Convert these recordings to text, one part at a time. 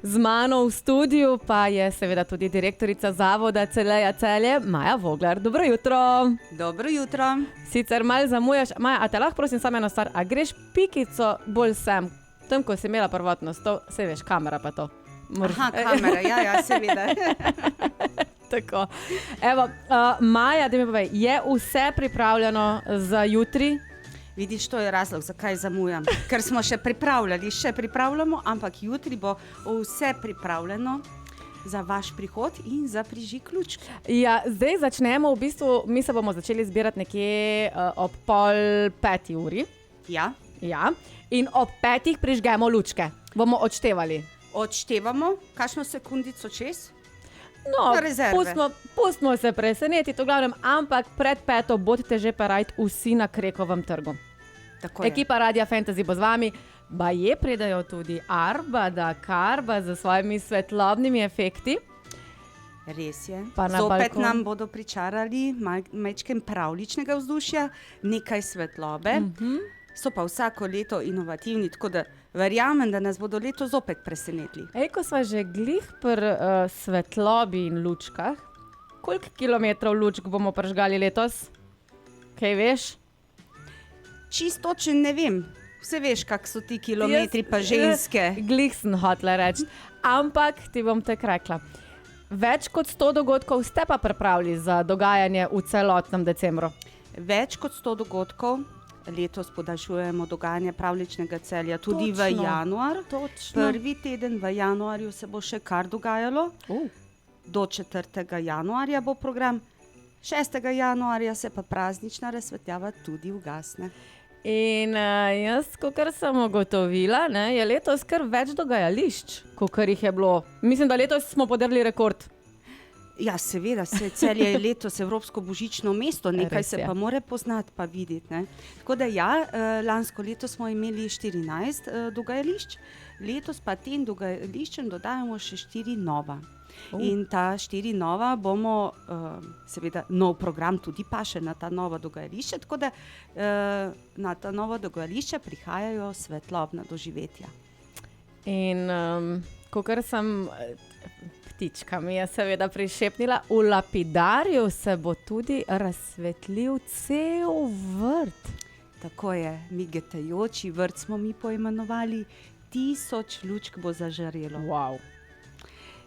Z mano v studiu pa je seveda tudi direktorica Zavoda Celeja Celje, Maja Voglar. Dobro jutro. Dobro jutro. Sicer malo zamujaš. Maja, a te lahko prosim samo eno stvar, a greš pikico bolj sem? Tam, ko si imela prvotno stol, se veš, kamera pa to. Aha, kamera, ja, seveda. Tako. Evo, Maja, da mi povej, je vse pripravljeno za jutri? Vidiš, to je razlog, zakaj zamujam. Ker smo še pripravljamo, ampak jutri bo vse pripravljeno za vaš prihod in za prižig lučk. Ja, zdaj začnemo, v bistvu, mi se bomo začeli zbirati nekje ob 4:30. Ja. Ja. In ob 5 prižgemo lučke. Bomo odštevali. Odštevamo, kakšno sekundico čez? No, pustimo se presenetiti, v glavnem, ampak pred 5 bodite že parajt vsi na Krekovem trgu. Tako je. Ekipa Radia Fantasy bo z vami, baje pridajo tudi Arba da Karba z svojimi svetlobnimi efekti. Res je. Zopet nam bodo pričarali majčken pravličnega vzdušja, nekaj svetlobe. So pa vsako leto inovativni, tako da verjamem, da nas bodo leto zopet presenetili. Ko sva že glih pri svetlobi in lučkah, koliko kilometrov lučk bomo prižgali letos? Kaj veš? Čisto točno ne vem. Vse veš, kak so ti kilometri pa ženske. Glih sem hotela reči, ampak ti bom tek rekla. Več kot 100 dogodkov ste pa pripravili za dogajanje v celotnem decembru. Več kot 100 dogodkov. Letos podaljšujemo dogajanje Pravličnega Celja tudi v januar. Prvi teden v januarju se bo še kar dogajalo. Do 4. januarja bo program. 6. januarja se pa praznična razsvetljava tudi ugasne. In jaz, kakor sem ugotovila, je letos kar več dogajališč, kakor jih je bilo. Mislim, da letos smo podrli rekord. Ja, seveda, Celje je letos evropsko božično mesto, nekaj se pa more poznati pa videti. Ne? Tako da ja, lansko leto smo imeli 14 dogajališč, letos pa tem dogajališčem dodajamo še 4 nova. In ta 4 nova bomo, seveda nov program tudi paše na ta nova dogajališča, tako da na ta nova dogajališča prihajajo svetlobna doživetja. In kakor sem... Ptička mi je seveda prišepnila, v Lapidarju se bo tudi razsvetlil cel vrt. Tako je, migetajoči vrt smo mi poimenovali, 1000 lučk bo zažarelo. Wow.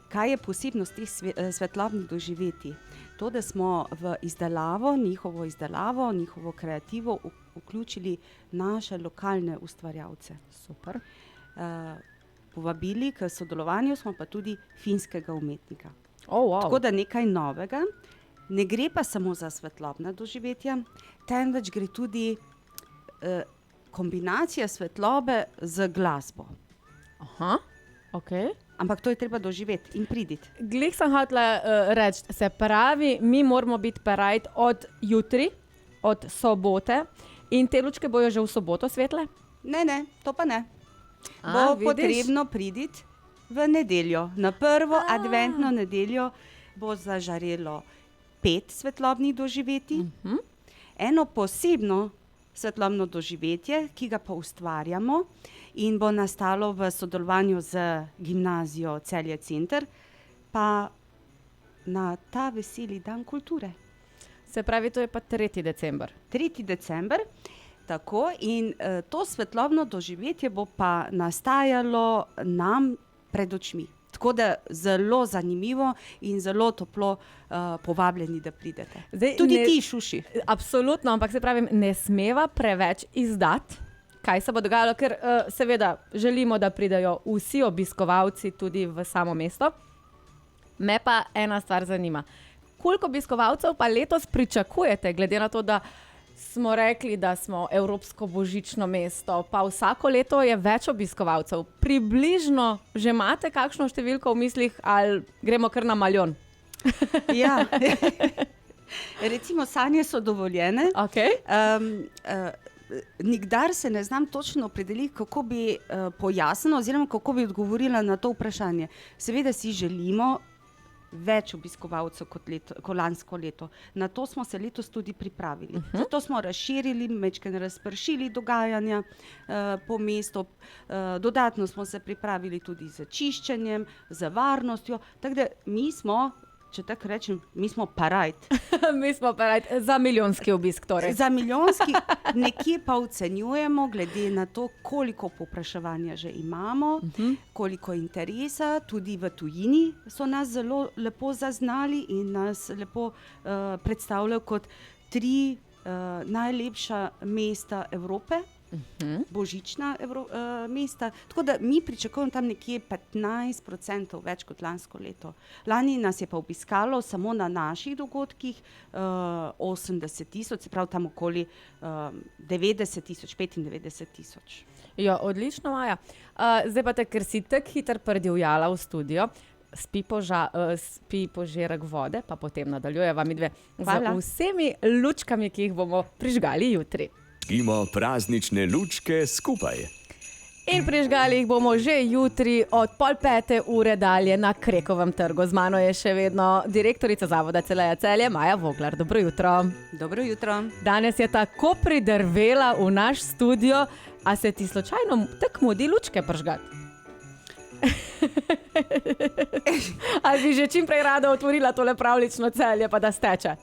Kaj je posebnost teh svetlobnih doživetij? To, da smo v njihovo kreativo vključili naše lokalne ustvarjalce. Super. Povabili k sodelovanju smo pa tudi finskega umetnika. Wow. Tako da nekaj novega. Ne gre pa samo za svetlobna doživetja, temveč gre tudi kombinacija svetlobe z glasbo. Aha, ok. Ampak to je treba doživeti in priditi. Glih sem hotela reči, se pravi, mi moramo biti parajt od jutri, od sobote in te lučke bojo že v soboto svetle? Ne, to pa ne. Bo potrebno priditi v nedeljo. Na prvo adventno nedeljo bo zažarelo 5 svetlobnih doživetij. Eno posebno svetlobno doživetje, ki ga pa ustvarjamo in bo nastalo v sodelovanju z gimnazijo Celje Center, pa na ta veseli dan kulture. Se pravi, to je pa 3. december. 3. december. Tako, in to svetlobno doživetje bo pa nastajalo nam pred očmi. Tako da zelo zanimivo in zelo toplo povabljeni, da pridete. Zdaj, tudi ti, Šuši. Absolutno, ampak se pravim, ne smeva preveč izdati, kaj se bo dogajalo, ker seveda želimo, da pridajo vsi obiskovalci tudi v samo mesto. Me pa ena stvar zanima. Koliko obiskovalcev pa letos pričakujete, glede na to, da smo rekli, da smo evropsko božično mesto, pa vsako leto je več obiskovalcev. Približno že imate kakšno številko v mislih ali gremo kar na milijon? Ja, recimo sanje so dovoljene. Okay. Nikdar se ne znam točno opredeliti, kako bi pojasnila oziroma kako bi odgovorila na to vprašanje. Seveda si želimo več obiskovalcev kot lansko leto. Na to smo se letos tudi pripravili. Zato smo razširili, majčkeno razpršili dogajanja po mestu. Dodatno smo se pripravili tudi z čiščenjem, z varnostjo. Tako da mi smo, če tako rečem, mi smo parajt. Mi smo parajt za milijonski obisk torej. Za milijonski, nekje pa ocenjujemo, glede na to, koliko povpraševanja že imamo, koliko interesa, tudi v tujini so nas zelo lepo zaznali in nas lepo predstavljajo kot 3 najlepša mesta Evrope. Božična mesta. Tako da mi pričakujemo tam nekje 15% več kot lansko leto. Lani nas je pa obiskalo samo na naših dogodkih 80,000, se pravi tam okoli 90,000, 95,000. Ja, odlično, Maja. Zdaj pa te, ker si tako hitro prdivjala v studio, spi požirek vode, pa potem nadaljujeva midve z vsemi lučkami, ki jih bomo prižgali jutri. Žgimo praznične lučke skupaj. In prižgali jih bomo že jutri od 4:30 dalje na Krekovem trgu. Z mano je še vedno direktorica Zavoda Celeja Celje, Maja Voglar. Dobro jutro. Dobro jutro. Danes je tako pridrvela v naš studio, a se ti slučajno tako mudi lučke prižgati? Ali bi že čim prej rada otvorila tole pravlično Celje, pa da steče?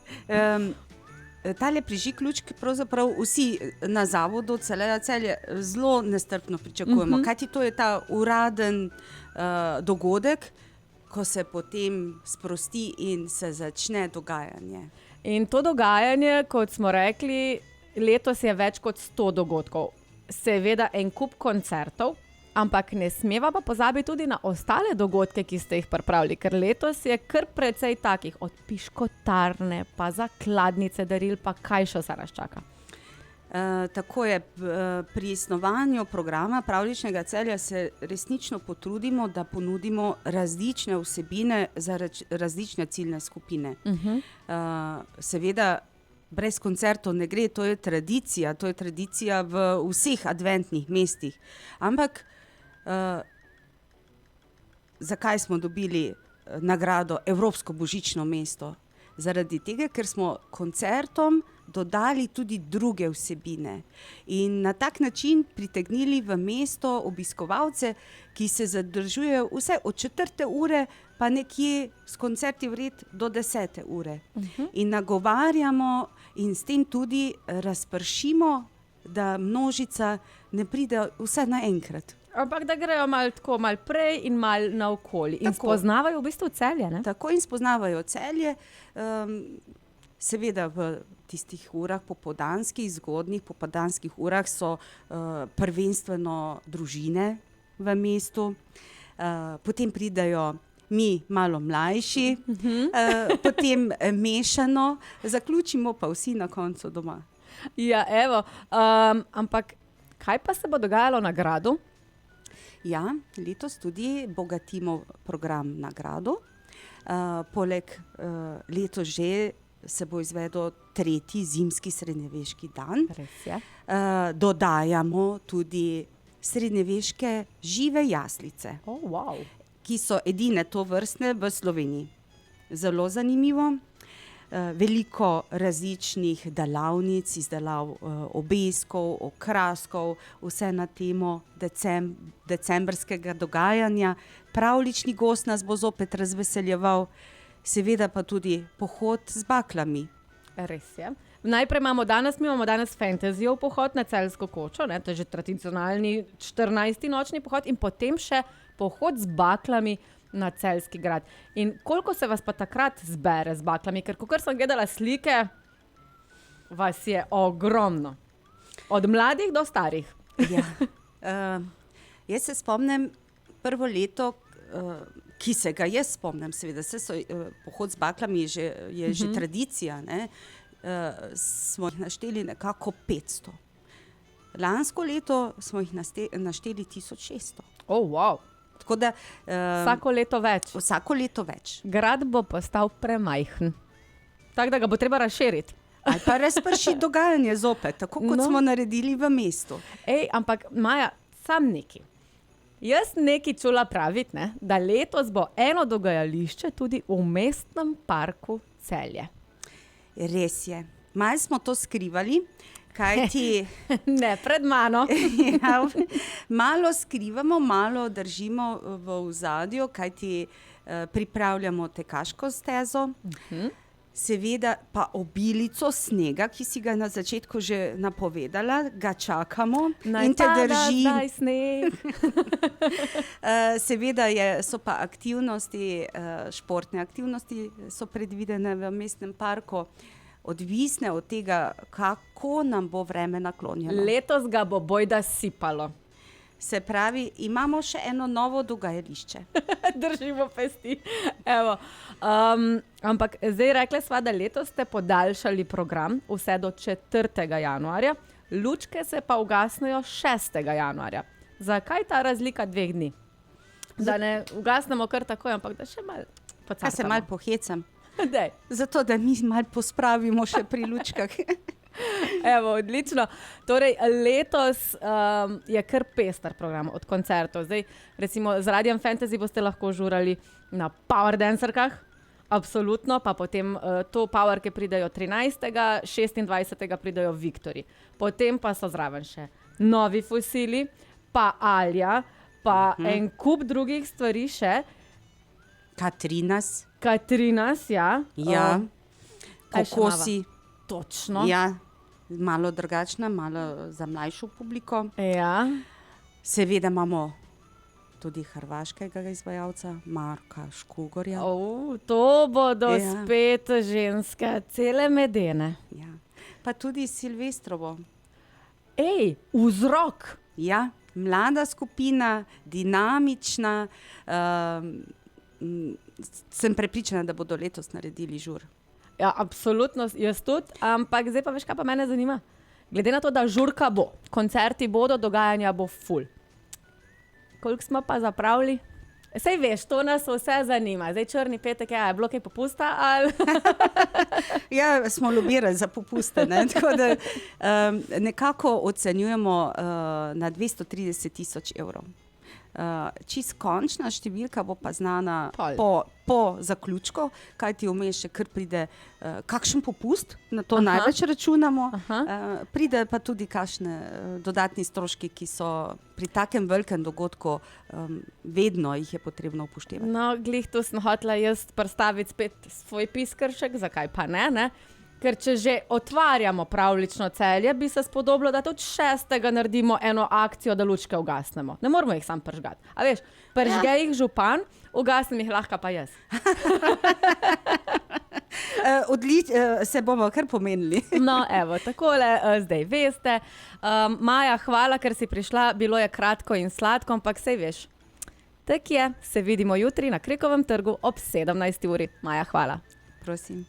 Tale prižig lučk pravzaprav vsi na Zavodu Celeja Celje zelo nestrpno pričakujemo, kajti to je ta uraden dogodek, ko se potem sprosti in se začne dogajanje. In to dogajanje, kot smo rekli, letos je več kot 100 dogodkov. Seveda en kup koncertov, ampak ne smeva pa pozabiti tudi na ostale dogodke, ki ste jih pripravili, ker letos je kar precej takih, od piškotarne, pa zakladnice daril, pa kaj še se nas čaka. Tako je, pri snovanju programa Pravljičnega Celja se resnično potrudimo, da ponudimo različne vsebine za različne ciljne skupine. Seveda brez koncertov ne gre, to je tradicija v vseh adventnih mestih. Ampak zakaj smo dobili nagrado Evropsko božično mesto? Zaradi tega, ker smo koncertom dodali tudi druge vsebine in na tak način pritegnili v mesto obiskovalce, ki se zadržujejo vse od 4. ure pa nekje s koncerti vred do 10. ure. In nagovarjamo in s tem tudi razpršimo, da množica ne pride vse naenkrat. Ampak da grejo malo prej in malo naokoli. In spoznavajo v bistvu Celje, ne? Tako, in spoznavajo Celje. Seveda v tistih urah, zgodnjih popoldanskih urah so prvenstveno družine v mestu. Potem pridejo mi malo mlajši, potem mešano, zaključimo pa vsi na koncu doma. Ja, evo, ampak kaj pa se bo dogajalo na gradu? Ja, letos tudi bogatimo program na gradu. Poleg letos že se bo izvedel 3. zimski srednjeveški dan. Res je. Dodajamo tudi srednjeveške žive jaslice, ki so edine tovrstne v Sloveniji. Zelo zanimivo. Veliko različnih delavnic, izdelav obeskov, okraskov, vse na temo decembrskega dogajanja. Pravljični gost nas bo zopet razveseljeval, seveda pa tudi pohod z baklami. Res je. Najprej imamo danes fantasyjev pohod na Celjsko kočo, ne? To je že tradicionalni 14. nočni pohod in potem še pohod z baklami na Celjski grad. In koliko se vas pa takrat zbere z baklami? Ker kakor sem gledala slike, vas je ogromno. Od mladih do starih. Ja. Jaz se spomnim prvo leto, ki se ga jaz spomnim, seveda, pohod z baklami je že tradicija, ne? Smo jih našteli nekako 500. Lansko leto smo jih našteli 1600. Wow. Tako da, vsako leto več. Vsako leto več. Grad bo postal premajhen. Tako da ga bo treba razširiti. Ali pa razpršiti dogajanje zopet, tako kot smo naredili v mestu. Ampak Maja, sam neki. Jaz nekaj čula praviti, ne, da letos bo eno dogajališče tudi v mestnem parku Celje. Res je. Malo smo to skrivali, kajti Ne, pred mano. ja, malo skrivamo, malo držimo v ozadju, kajti pripravljamo tekaško stezo. Seveda pa obilico snega, ki si ga na začetku že napovedala, ga čakamo in te drži. Zdaj sneg. Seveda so pa aktivnosti, športne aktivnosti so predvidene v mestnem parku, odvisne od tega, kako nam bo vreme naklonjeno. Letos ga bo bojda sipalo. Se pravi, imamo še eno novo dogajališče. Držimo pesti. Evo. Ampak zdaj rekli sva, da letos ste podaljšali program vse do 4. januarja, lučke se pa ugasnejo 6. januarja. Zakaj ta razlika 2 dni? Da ne ugasnemo kar takoj, ampak da še malo pocakamo. Kaj se malo pohecam? Dej. Zato, da mi malo pospravimo še pri lučkah. Evo, odlično. Torej, letos je kar pester program od koncertov. Zdaj, recimo z Radiem Fantasy boste lahko žurali na Power Dancerkah, absolutno, pa potem to Powerke pridejo 13., 26. pridejo Viktorji. Potem pa so zraven še Novi Fosili, pa Alja, pa en kup drugih stvari še. Katrinas, ja. Ja, kaj še Kokosi. Točno. Ja, malo drugačna, malo za mlajšo publiko. Ja. Seveda imamo tudi hrvaškega izvajalca, Marka Škugorja. To bodo spet ženske, cele medene. Ja. Pa tudi Silvestrovo. Vzrok. Ja, mlada skupina, dinamična. Sem prepričana, da bodo letos naredili žur. Ja, absolutno, jaz tudi, ampak zdaj pa veš, kaj pa mene zanima? Glede na to, da žurka bo, koncerti bodo, dogajanja bo ful. Koliko smo pa zapravili? Sej veš, to nas vse zanima. Zdaj črni petek, je bilo kaj popusta? Ali? Ja, smo lobirali za popuste, ne? Tako da nekako ocenjujemo na 230 000 evrov. Čist končna številka bo pa znana po zaključku, kaj ti vmes še kar pride kakšen popust, na to največ računamo, pride pa tudi kakšne dodatni stroški, ki so pri takem velikem dogodku, vedno jih je potrebno upoštevati. No, glih tu sem hotela jaz predstaviti spet svoj piskršek, zakaj pa ne? Ker če že otvarjamo pravljično Celje, bi se spodobilo, da tudi 6. naredimo eno akcijo, da lučke ugasnemo. Ne moramo jih sam pržgati. A veš, pržge jih župan, ugasnem jih lahko pa jaz. Se bomo kar pomenili. No, evo, takole zdaj veste. Maja, hvala, ker si prišla. Bilo je kratko in sladko, ampak sej veš. Tak je, se vidimo jutri na Krekovem trgu ob 17. uri. Maja, hvala. Prosim.